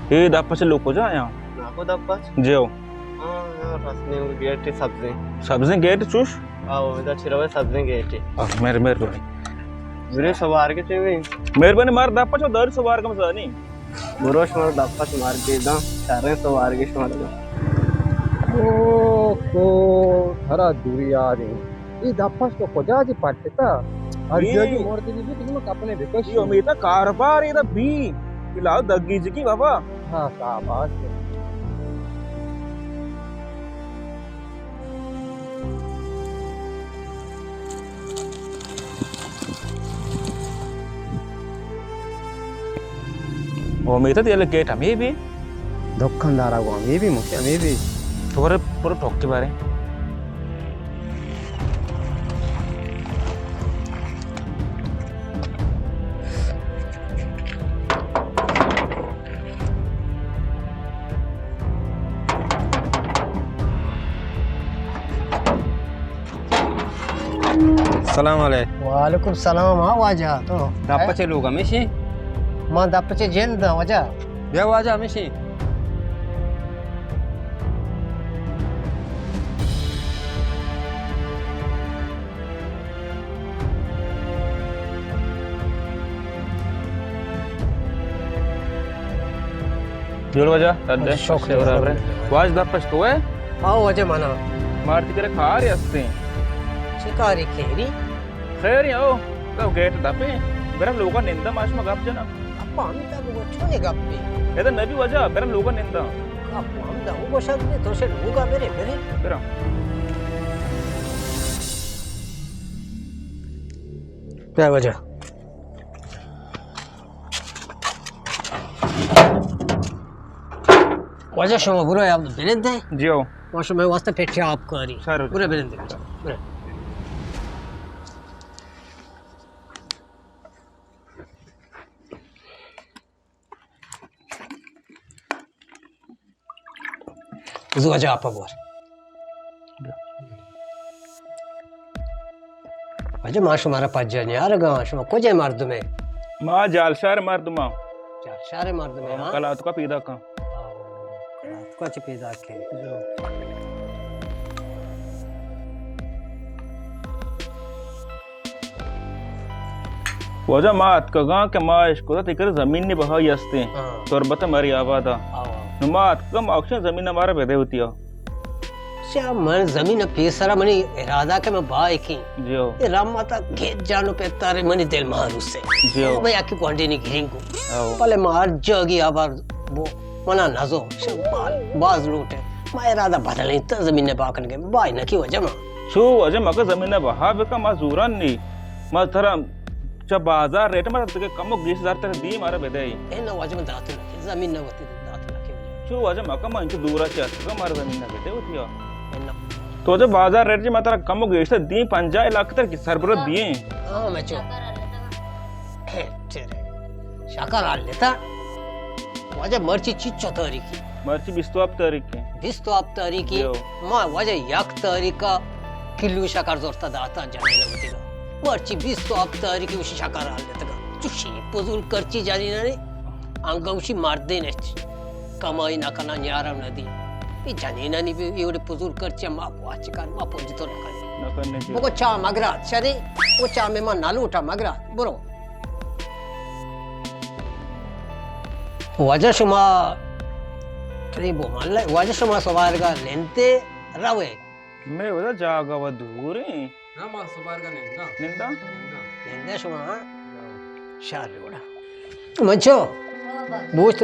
Eh, dapat sih lupa aja ya. Aku dapat. Jauh. Ya rasanya gate sabzi. Sabzi gate cus? Udah cirawat sabzi gate. Mer mer bani. Jure सवार के थे Mer bani mar dapat cuma dari sebar kamu sani. बुरोश मार दापा मार के दा सारे सवार के मार दो को थरा दूरी आ रही ये दफास तो खोजाजी पट्टा अर्जगी मोड़ती दी तुम अपने Vikas Iyo mita karbar ida bi. Ilau dagi jiki bapa. हाँ शाबाश Oh mita dia lagi gate ami bi. दुकानदार को मैं भी मुख्य मैं भी Tukar pura talk ke bare. सलाम अलैकुम वालेकुम सलाम हाँ वाजा तो दापा चलूगा मिशी मां दपचे जेन दा वाजा या वाजा मिशी Jual wajah tadi. Shock deh, Berapa? Wajah dapat tuh eh. हाँ वाजा माना Marti kira khari asti. शिकारी खेरी Khair ya oh. Kau gate tapi. Berapa luka ninda mas magap jana. apa amita को छोने गप्पे Itu nabi wajah. Berapa luka ninda. apa amita वो शब्द में तो से होगा मेरे मेरे Berapa? क्या वजह वजह शो बुरा है आप बिरंद है Jauh. वाशो में वास्ते पेटे आप करी Saru. बुरा बिरंद है बुरा Itu aja apa buat? Aja masuk marah pajan ya, ada gak masuk? Kau jangan marah tuh Ma jal shar mar duma. चार सारे मार दे मैं Kalau tu kau pida kau. को अच्छे पैदा के Wajah mat kaga ke ma इसको तो तिकर जमीन ने बहा यस्ते. हाँ Sorbata mari आबादा. आओ Numat कम auction जमीन हमारा बेदे होती है. क्या मन जमीन पे सारा मनी इरादा के मैं बाय की जियो ये राम माता खेत जानो पे तारे मनी दिल मारू से जियो मैं आके क्वांटी नहीं गिरिंग को आओ पहले मार जगी आबार वो मना नजो शबाल बाज लूटे मैं इरादा बदल नहीं तो जमीन ने बाकन के बाय न की वजह में शो अजय मका जमीन ने बहा बेका मजूरन नी मथरा जब बाजार रेट में तक कम 20000 तक दी मारा बेदे ए ना वजह में दातु लगे जमीन न होती दातु लगे वजह शो अजय मका मान के दूरा से का मारा जमीन ने बेदे होती है ए ना तो जब बाजार रेट जी मात्रा कम 200 दी 50 लाख तक सरबरत दिए हाँ मैं चो तेरे शाकर आ लेता वजह मर्ची चीज चौधरी की मर्ची बिस्तवाब तरीके दिस तो आप तारीखी यो। माँ वजह यक तारीखा किल्लू शाकर जोरता दाता जाने न होती का मर्ची बिस तो आप तारीखी उसी शाकर आ लेता का चुशी पुजुल करची जानी ना रे अंगौशी मार दे ने कमाई ना करना न्यारा नदी ये जानी ना नहीं भी ये उड़े पुजुल करची माँ वाच कर माँ पुंज तो न करे न करने वो को चा मगरा चले वो चा में माँ नालू उठा मगरा बुरो वजह शुमा नहीं वो मान ले वजह शुमा सवार का लेंते रवे मैं उधर जागा वो दूर है Nama sebar kan ini, nah. निंदा लेंते शुमा शार रोड़ा मच्छो बूझ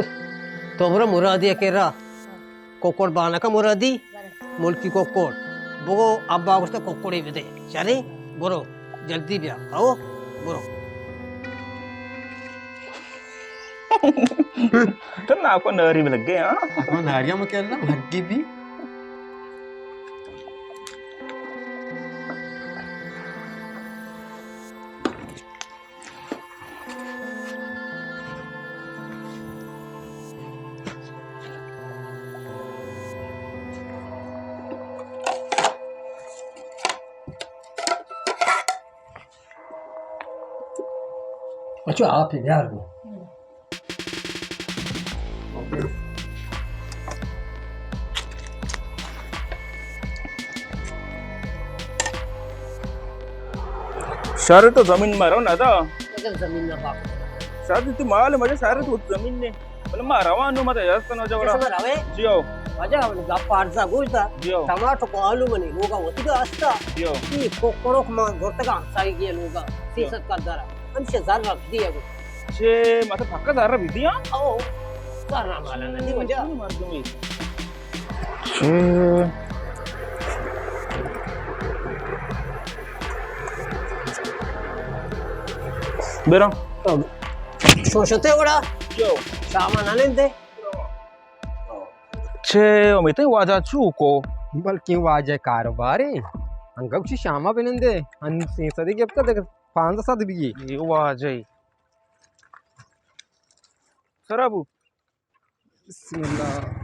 तो बरा मुरादी के रा कोकोड़ बाना का मुरादी मुल्की कोकोड़ वो अब बागुस्ता कोकोड़े भी दे चले बुरो जल्दी भी आओ बुरो तो ना आपको नरी में लग गए हाँ Apa nariya mau kena hadi bi? अच्छा आप यार Okay. सारे तो जमीन में रहो ना था अगर जमीन ना बाप सारे तू माल मजे सारे तो जमीन ने मतलब मारावानु मत जास्त ना जवरा कसं रावे जियो माझ्या गप्पाडचा गोष्ट जियो टमाटो आलू म्हणे लोगा होती का असता जियो ती कोकोरोक मा जोरतगा साई गे लोगा सीसत का दरा आणि शेजार रख दिया गो छे मत फक्का जरा बिदिया ओ सारा माला नाही म्हणजे मार तुम्ही छे बेरा शोषते एवढा जियो सामान आले ते छे ओमिते वाजा चुको बल्कि वाजे कारोबारी अंगवशी श्यामा बिनंदे आणि सदी गिफ्ट का पांच सात बिगी ये वाजय सराबू बिस्मिल्लाह